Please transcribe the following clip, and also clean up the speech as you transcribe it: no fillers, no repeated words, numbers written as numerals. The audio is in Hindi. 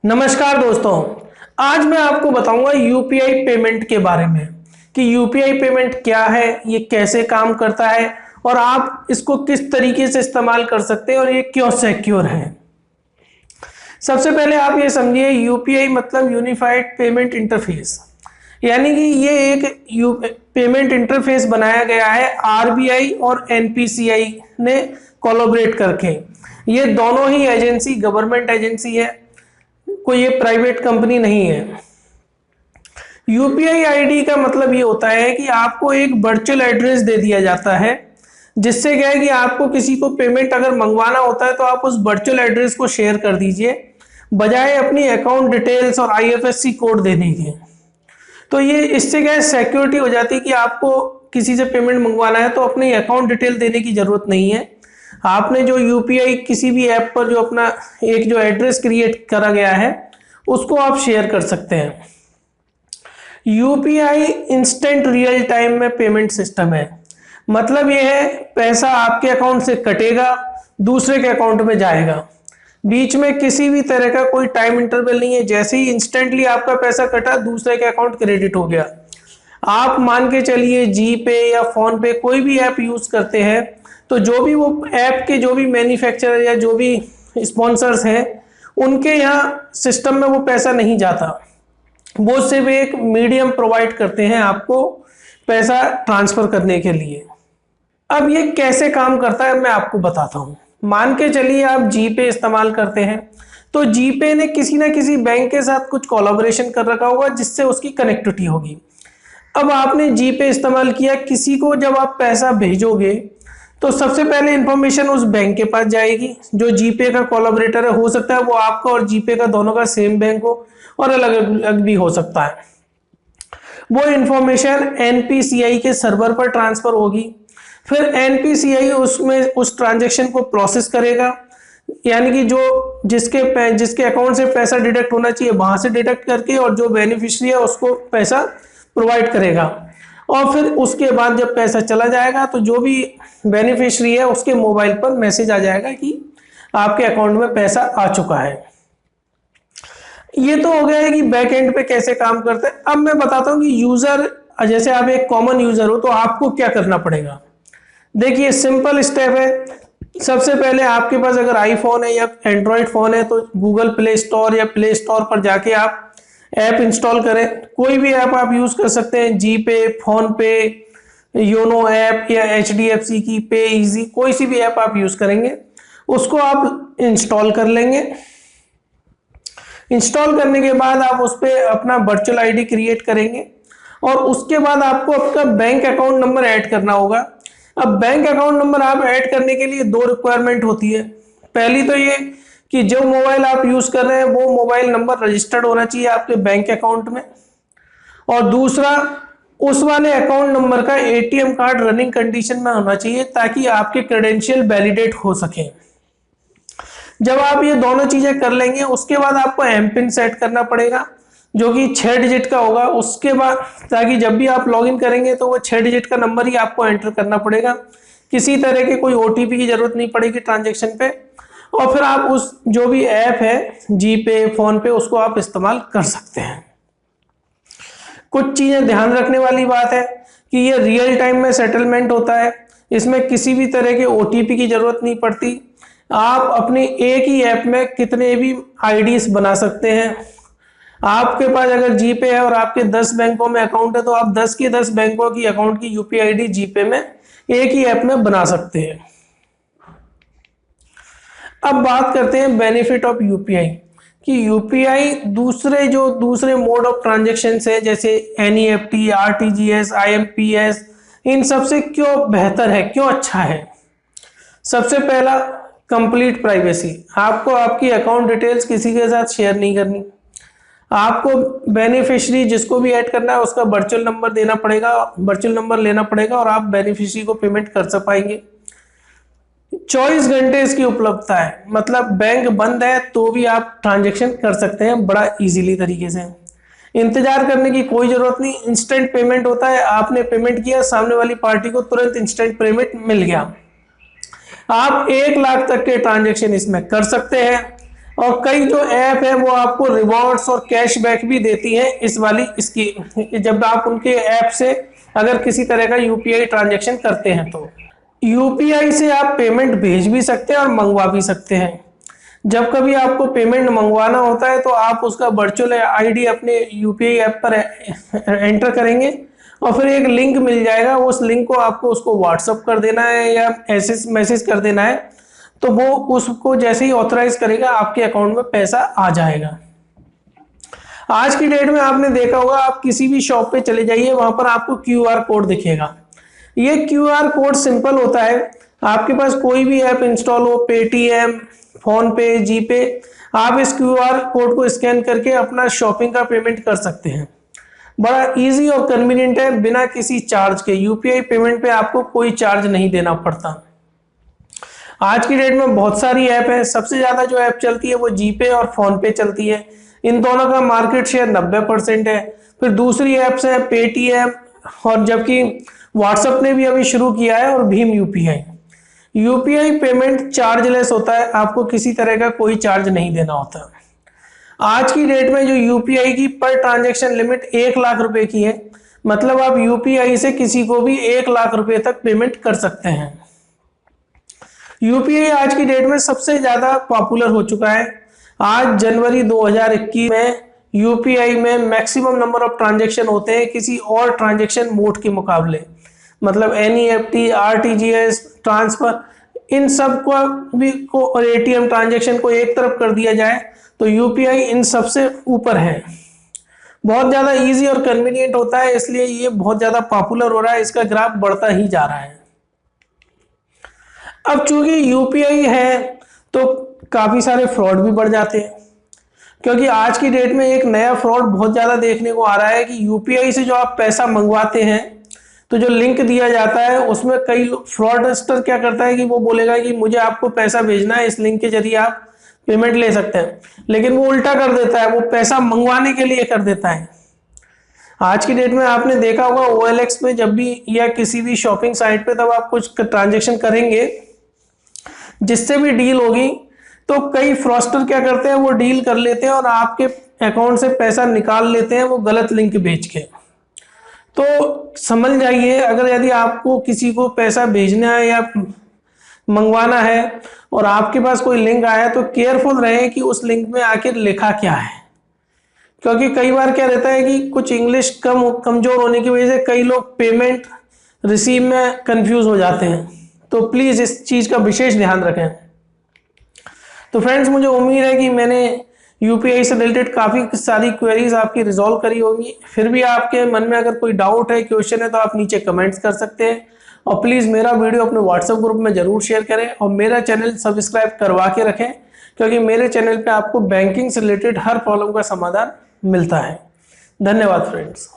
नमस्कार दोस्तों। आज मैं आपको बताऊंगा यूपीआई पेमेंट के बारे में कि यूपीआई पेमेंट क्या है, ये कैसे काम करता है और आप इसको किस तरीके से इस्तेमाल कर सकते हैं और ये क्यों सिक्योर है। सबसे पहले आप ये समझिए, यूपीआई मतलब यूनिफाइड पेमेंट इंटरफेस, यानी कि ये एक पेमेंट इंटरफेस बनाया गया है आरबीआई और एनपीसीआई ने कोलैबोरेट करके। ये दोनों ही एजेंसी गवर्नमेंट एजेंसी है, कोई ये प्राइवेट कंपनी नहीं है। यूपीआई आईडी का मतलब ये होता है कि आपको एक वर्चुअल एड्रेस दे दिया जाता है, जिससे क्या है कि आपको किसी को पेमेंट अगर मंगवाना होता है तो आप उस वर्चुअल एड्रेस को शेयर कर दीजिए, बजाय अपनी अकाउंट डिटेल्स और आईएफएससी कोड देने के। तो ये इससे क्या है, सिक्योरिटी हो जाती है कि आपको किसी से पेमेंट मंगवाना है तो अपनी अकाउंट डिटेल देने की जरूरत नहीं है। आपने जो यूपीआई किसी भी ऐप पर जो अपना एक जो एड्रेस क्रिएट करा गया है उसको आप शेयर कर सकते हैं। यूपीआई इंस्टेंट रियल टाइम में पेमेंट सिस्टम है। मतलब ये है, पैसा आपके अकाउंट से कटेगा, दूसरे के अकाउंट में जाएगा, बीच में किसी भी तरह का कोई टाइम इंटरवल नहीं है। जैसे ही इंस्टेंटली आपका पैसा कटा, दूसरे के अकाउंट क्रेडिट हो गया। आप मान के चलिए जी पे या फोन पे कोई भी ऐप यूज करते हैं तो जो भी वो ऐप के जो भी मैन्युफैक्चरर या जो भी स्पॉन्सर्स हैं, उनके यहाँ सिस्टम में वो पैसा नहीं जाता। वो सिर्फ एक मीडियम प्रोवाइड करते हैं आपको पैसा ट्रांसफर करने के लिए। अब ये कैसे काम करता है मैं आपको बताता हूँ। मान के चलिए आप जीपे इस्तेमाल करते हैं, तो जीपे ने किसी ना किसी बैंक के साथ कुछ कोलैबोरेशन कर रखा होगा जिससे उसकी कनेक्टिविटी होगी। अब आपने जीपे इस्तेमाल किया, किसी को जब आप पैसा भेजोगे तो सबसे पहले इंफॉर्मेशन उस बैंक के पास जाएगी जो जीपे का कोलैबोरेटर है। हो सकता है वो आपका और जीपे का दोनों का सेम बैंक हो और अलग अलग भी हो सकता है। वो इंफॉर्मेशन एनपीसीआई के सर्वर पर ट्रांसफर होगी, फिर एनपीसीआई उसमें उस ट्रांजैक्शन को प्रोसेस करेगा, यानी कि जो जिसके अकाउंट से पैसा डिडक्ट होना चाहिए वहां से डिडक्ट करके, और जो बेनिफिशियरी है उसको पैसा प्रोवाइड करेगा। और फिर उसके बाद जब पैसा चला जाएगा तो जो भी बेनिफिशियरी है उसके मोबाइल पर मैसेज आ जाएगा कि आपके अकाउंट में पैसा आ चुका है। ये तो हो गया है कि बैक एंड पे कैसे काम करते हैं। अब मैं बताता हूँ कि यूजर, जैसे आप एक कॉमन यूजर हो तो आपको क्या करना पड़ेगा। देखिए सिंपल स्टेप है। सबसे पहले आपके पास अगर आईफोन है या एंड्रॉयड फोन है तो गूगल प्ले स्टोर या प्ले स्टोर पर जाके आप ऐप इंस्टॉल करें। कोई भी ऐप आप यूज कर सकते हैं, जी पे, फोन पे, योनो ऐप या एचडीएफसी की पे इजी, कोई सी भी ऐप आप यूज करेंगे उसको आप इंस्टॉल कर लेंगे। इंस्टॉल करने के बाद आप उस पर अपना वर्चुअल आईडी क्रिएट करेंगे और उसके बाद आपको आपका बैंक अकाउंट नंबर ऐड करना होगा। अब बैंक अकाउंट नंबर आप ऐड करने के लिए दो रिक्वायरमेंट होती है। पहली तो ये कि जो मोबाइल आप यूज कर रहे हैं वो मोबाइल नंबर रजिस्टर्ड होना चाहिए आपके बैंक अकाउंट में, और दूसरा उस वाले अकाउंट नंबर का एटीएम कार्ड रनिंग कंडीशन में होना चाहिए ताकि आपके क्रेडेंशियल वैलिडेट हो सके। जब आप ये दोनों चीजें कर लेंगे उसके बाद आपको एम पिन सेट करना पड़ेगा जो कि 6 डिजिट का होगा। उसके बाद ताकि जब भी आप लॉगिन करेंगे तो वो 6 डिजिट का नंबर ही आपको एंटर करना पड़ेगा, किसी तरह के कोई ओटीपी की जरूरत नहीं पड़ेगी ट्रांजैक्शन पे। और फिर आप उस जो भी ऐप है जी पे, फोन पे, उसको आप इस्तेमाल कर सकते हैं। कुछ चीजें ध्यान रखने वाली बात है कि ये रियल टाइम में सेटलमेंट होता है, इसमें किसी भी तरह के ओटीपी की जरूरत नहीं पड़ती। आप अपनी एक ही ऐप में कितने भी आईडीज बना सकते हैं। आपके पास अगर जीपे है और आपके 10 बैंकों में अकाउंट है तो आप 10 के 10 बैंकों की अकाउंट की यूपीआई आईडी जीपे में एक ही ऐप में बना सकते हैं। अब बात करते हैं बेनिफिट ऑफ यूपीआई कि यूपीआई दूसरे मोड ऑफ ट्रांजैक्शन है जैसे एनईएफटी, आरटीजीएस, आईएमपीएस, इन सबसे क्यों बेहतर है, क्यों अच्छा है। सबसे पहला, कंप्लीट प्राइवेसी। आपको आपकी अकाउंट डिटेल्स किसी के साथ शेयर नहीं करनी। आपको बेनिफिशियरी जिसको भी ऐड करना है उसका वर्चुअल नंबर देना पड़ेगा, वर्चुअल नंबर लेना पड़ेगा और आप बेनिफिशियरी को पेमेंट कर सक पाएंगे। 24 घंटे इसकी उपलब्धता है, मतलब बैंक बंद है तो भी आप ट्रांजैक्शन कर सकते हैं बड़ा इजीली तरीके से। इंतजार करने की कोई जरूरत नहीं, इंस्टेंट पेमेंट होता है। आपने पेमेंट किया, सामने वाली पार्टी को तुरंत इंस्टेंट पेमेंट मिल गया। आप 1 लाख तक के ट्रांजैक्शन इसमें कर सकते हैं और कई जो ऐप है वो आपको रिवॉर्ड्स और कैशबैक भी देती है इस वाली इसकी, जब आप उनके ऐप से अगर किसी तरह का यूपीआई ट्रांजैक्शन करते हैं तो यूपीआई से आप पेमेंट भेज भी सकते हैं और मंगवा भी सकते हैं। जब कभी आपको पेमेंट मंगवाना होता है तो आप उसका वर्चुअल आईडी अपने यूपीआई ऐप पर एंटर करेंगे और फिर एक लिंक मिल जाएगा, उस लिंक को आपको उसको व्हाट्सअप कर देना है या ऐसे मैसेज कर देना है, तो वो उसको जैसे ही ऑथराइज करेगा आपके अकाउंट में पैसा आ जाएगा। आज की डेट में आपने देखा होगा, आप किसी भी शॉप पे चले जाइए, वहां पर आपको क्यूआर कोड दिखेगा। ये क्यूआर कोड सिंपल होता है, आपके पास कोई भी ऐप इंस्टॉल हो, पेटीएम, फोन पे, जीपे, आप इस क्यूआर कोड को स्कैन करके अपना शॉपिंग का पेमेंट कर सकते हैं। बड़ा इजी और कन्वीनियंट है, बिना किसी चार्ज के। यूपीआई पेमेंट पे आपको कोई चार्ज नहीं देना पड़ता। आज की डेट में बहुत सारी ऐप है, सबसे ज्यादा जो ऐप चलती है वो जीपे और फोन पे चलती है। इन दोनों का मार्केट शेयर 90% है। फिर दूसरी ऐप्स है पेटीएम, और जबकि व्हाट्सएप ने भी अभी शुरू किया है, और Bhim UPI. UPI payment chargeless होता है, आपको किसी तरह का कोई चार्ज नहीं देना होता। आज की डेट में जो यूपीआई की पर ट्रांजैक्शन लिमिट 1 लाख रुपए की है, मतलब आप यूपीआई से किसी को भी 1 लाख रुपए तक पेमेंट कर सकते हैं। यूपीआई आज की डेट में सबसे ज्यादा पॉपुलर हो चुका है। आज जनवरी 2021 में यूपीआई में मैक्सिमम नंबर ऑफ ट्रांजैक्शन होते हैं किसी और ट्रांजैक्शन मोड के मुकाबले। मतलब एनईएफटी, आरटीजीएस, ट्रांसफर, इन सब को भी को और एटीएम ट्रांजैक्शन को एक तरफ कर दिया जाए तो यूपीआई इन सबसे यूपर है। बहुत ज्यादा इजी और कन्वीनियंट होता है, इसलिए ये बहुत ज्यादा पॉपुलर हो रहा है, इसका ग्राफ बढ़ता ही जा रहा है। अब चूंकि यूपीआई है तो काफी सारे फ्रॉड भी बढ़ जाते हैं, क्योंकि आज की डेट में एक नया फ्रॉड बहुत ज्यादा देखने को आ रहा है कि यूपीआई से जो आप पैसा मंगवाते हैं तो जो लिंक दिया जाता है उसमें कई फ्रॉडस्टर क्या करता है कि वो बोलेगा कि मुझे आपको पैसा भेजना है, इस लिंक के जरिए आप पेमेंट ले सकते हैं, लेकिन वो उल्टा कर देता है, वो पैसा मंगवाने के लिए कर देता है। आज की डेट में आपने देखा होगा OLX में जब भी या किसी भी शॉपिंग साइट पे तब आप कुछ ट्रांजेक्शन करेंगे, जिससे भी डील होगी, तो कई फ्रॉस्टर क्या करते हैं, वो डील कर लेते हैं और आपके अकाउंट से पैसा निकाल लेते हैं, वो गलत लिंक भेज के। तो समझ जाइए, अगर यदि आपको किसी को पैसा भेजना है या मंगवाना है और आपके पास कोई लिंक आया तो केयरफुल रहे कि उस लिंक में आखिर लिखा क्या है, क्योंकि कई बार क्या रहता है कि कुछ इंग्लिश कमजोर होने की वजह से कई लोग पेमेंट रिसीव में कंफ्यूज हो जाते हैं। तो प्लीज इस चीज का विशेष ध्यान रखें। तो फ्रेंड्स, मुझे उम्मीद है कि मैंने यूपीआई से रिलेटेड काफी सारी क्वेरीज आपकी रिजॉल्व करी होगी। फिर भी आपके मन में अगर कोई डाउट है, क्वेश्चन है, तो आप नीचे कमेंट्स कर सकते हैं। और प्लीज मेरा वीडियो अपने व्हाट्सएप ग्रुप में जरूर शेयर करें और मेरा चैनल सब्सक्राइब करवा के रखें, क्योंकि मेरे चैनल पे आपको बैंकिंग से रिलेटेड हर प्रॉब्लम का समाधान मिलता है। धन्यवाद फ्रेंड्स।